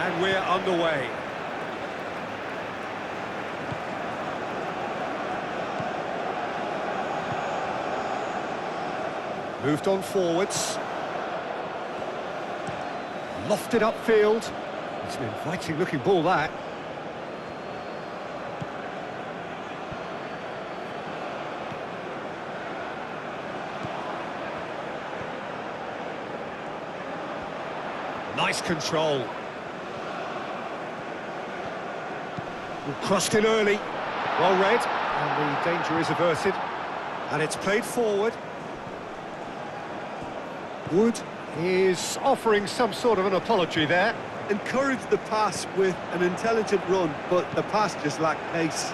And we're underway. Moved on forwards. Lofted upfield. It's an inviting looking ball, that. Nice control. Crossed in early. Well read. And the danger is averted. And it's played forward. Wood is offering some sort of an apology there. Encouraged the pass with an intelligent run, but the pass just lacked pace.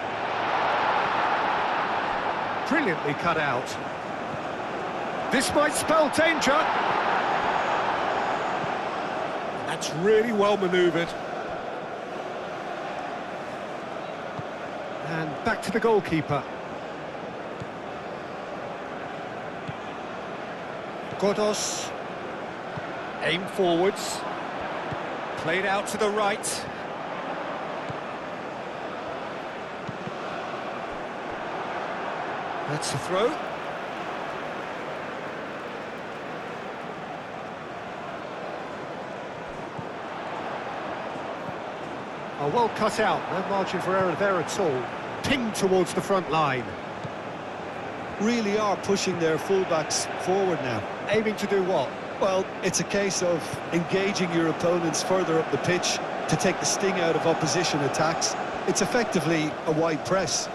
Brilliantly cut out. This might spell danger. That's really well manoeuvred. And back to the goalkeeper. Godos. Aim forwards. Played out to the right. That's a throw. Oh, well cut out, no margin for error there at all. Pinged towards the front line. Really are pushing their fullbacks forward now. Aiming to do what? Well, it's a case of engaging your opponents further up the pitch to take the sting out of opposition attacks. It's effectively a wide press.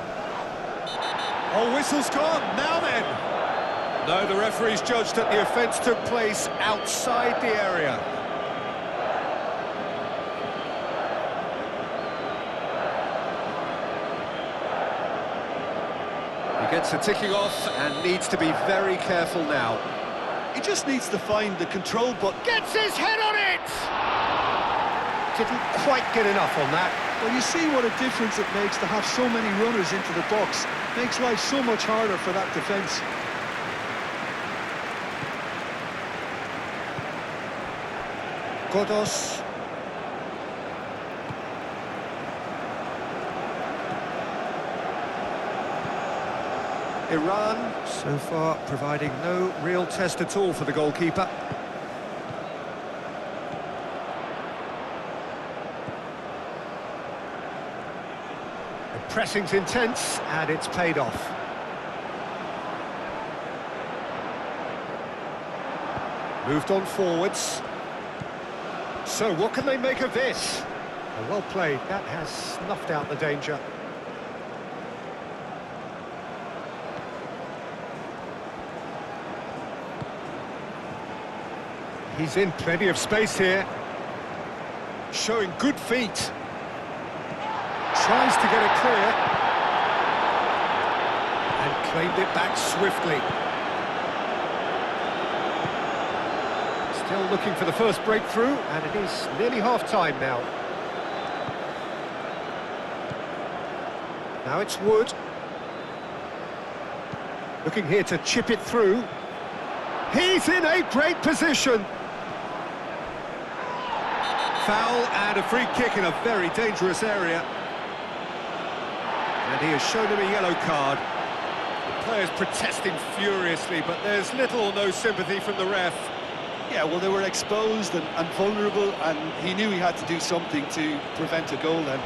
Oh, whistle's gone, now then! No, the referee's judged that the offence took place outside the area. He gets a ticking off and needs to be very careful now. He just needs to find the control button. Gets his head on it! Didn't quite get enough on that. Well, you see what a difference it makes to have so many runners into the box. Makes life so much harder for that defence. Godos. Iran, so far, providing no real test at all for the goalkeeper. The pressing's intense, and it's paid off. Moved on forwards. So, what can they make of this? Well played, that has snuffed out the danger. He's in plenty of space here. Showing good feet. Tries to get it clear. And claimed it back swiftly. Still looking for the first breakthrough, and it is nearly half-time now. Now it's Wood. Looking here to chip it through. He's in a great position. Foul and a free kick in a very dangerous area. And he has shown him a yellow card. The players protesting furiously, but there's little or no sympathy from the ref. Yeah, well, they were exposed and vulnerable, and he knew he had to do something to prevent a goal then.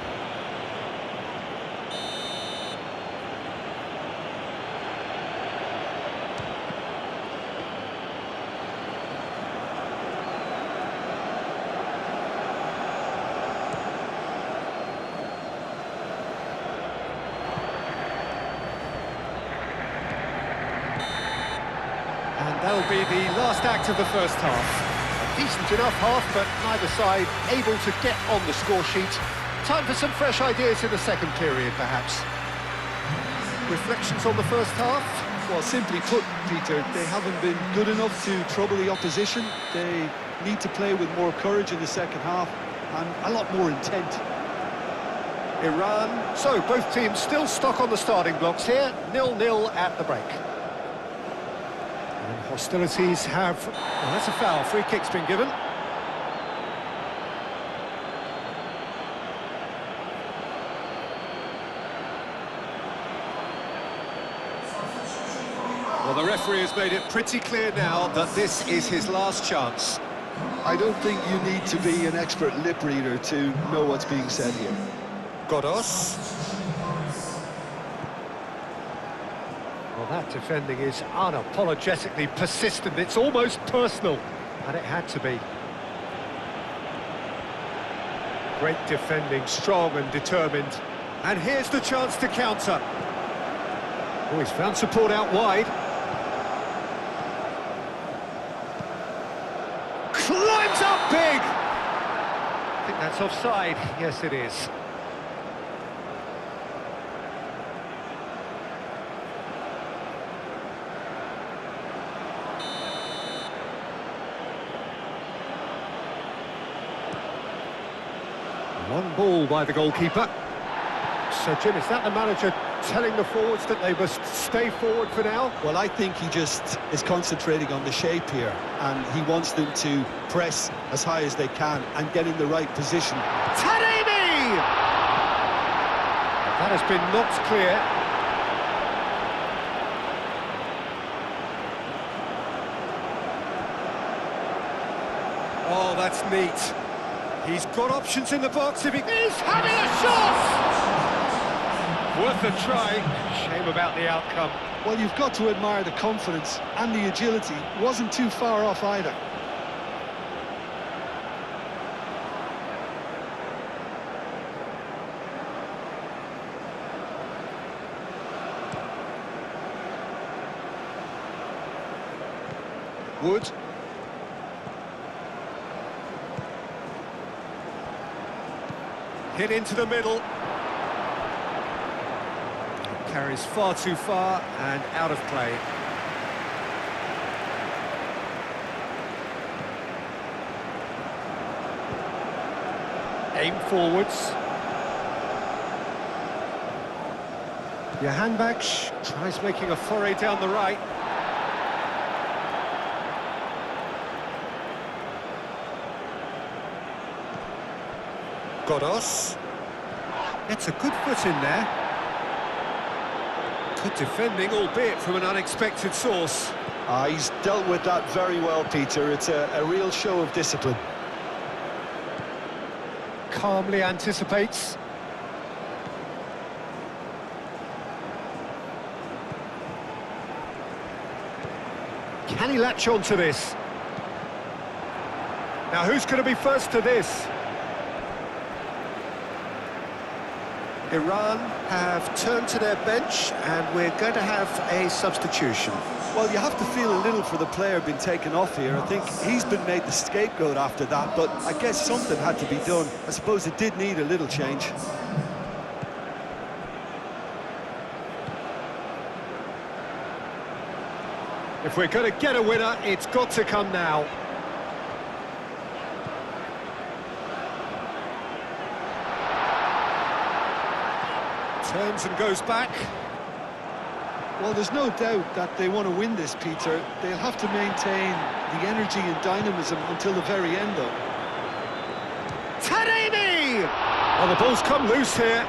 And that'll be the last act of the first half. A decent enough half, but neither side able to get on the score sheet. Time for some fresh ideas in the second period, perhaps. Reflections on the first half? Well, simply put, Peter, they haven't been good enough to trouble the opposition. They need to play with more courage in the second half and a lot more intent. Iran. So, both teams still stuck on the starting blocks here. 0-0 at the break. And hostilities have... Well, that's a foul. Free kick's been given. Well, the referee has made it pretty clear now that this is his last chance. I don't think you need to be an expert lip reader to know what's being said here. Godos. Well, that defending is unapologetically persistent. It's almost personal, and it had to be. Great defending, strong and determined. And here's the chance to counter. Oh, he's found support out wide. Climbs up big! I think that's offside. Yes, it is. One ball by the goalkeeper. So, Jim, is that the manager telling the forwards that they must stay forward for now? Well, I think he just is concentrating on the shape here, and he wants them to press as high as they can and get in the right position. Taremi! That has been knocked clear. Oh, that's neat. He's got options in the box if he... He's having a shot! Worth a try. Shame about the outcome. Well, you've got to admire the confidence and the agility. Wasn't too far off either. Wood. Hit into the middle. Carries far too far and out of play. Aim forwards. Johanbach tries making a foray down the right. Godos. It's a good foot in there. Good defending, albeit from an unexpected source. He's dealt with that very well, Peter. It's a real show of discipline. Calmly anticipates. Can he latch on to this? Now, who's going to be first to this? Iran have turned to their bench and we're going to have a substitution. Well, you have to feel a little for the player being taken off here. I think he's been made the scapegoat after that, but I guess something had to be done. I suppose it did need a little change. If we're going to get a winner, it's got to come now. Turns and goes back. Well, there's no doubt that they want to win this, Peter. They'll have to maintain the energy and dynamism until the very end, though. Taremi! Oh, the ball's come loose here.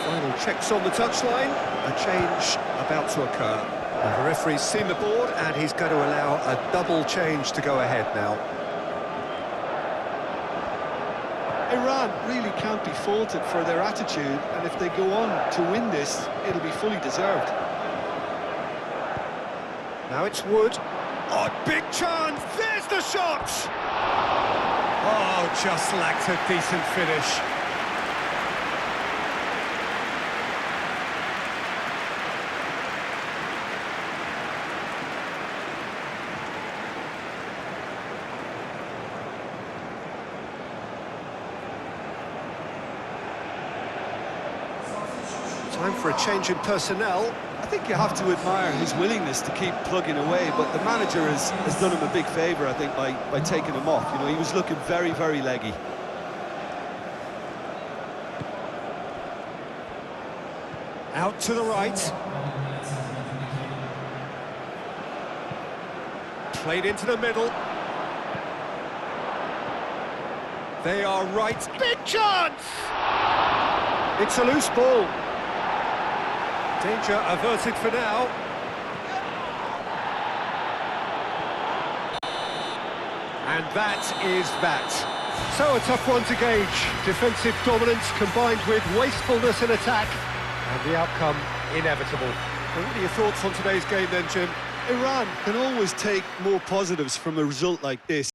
Final checks on the touchline. A change about to occur. The referee's seen the board and he's going to allow a double change to go ahead now. Iran really can't be faulted for their attitude, and if they go on to win this, it'll be fully deserved. Now it's Wood. Oh, big chance! There's the shot! Oh, just lacked a decent finish. Time for a change in personnel. I think you have to admire his willingness to keep plugging away, but the manager has done him a big favour, I think, by taking him off. You know, he was looking very, very leggy. Out to the right. Played into the middle. They are right. Big chance! It's a loose ball. Danger averted for now. And that is that. So a tough one to gauge. Defensive dominance combined with wastefulness in attack. And the outcome inevitable. And what are your thoughts on today's game then, Jim? Iran can always take more positives from a result like this.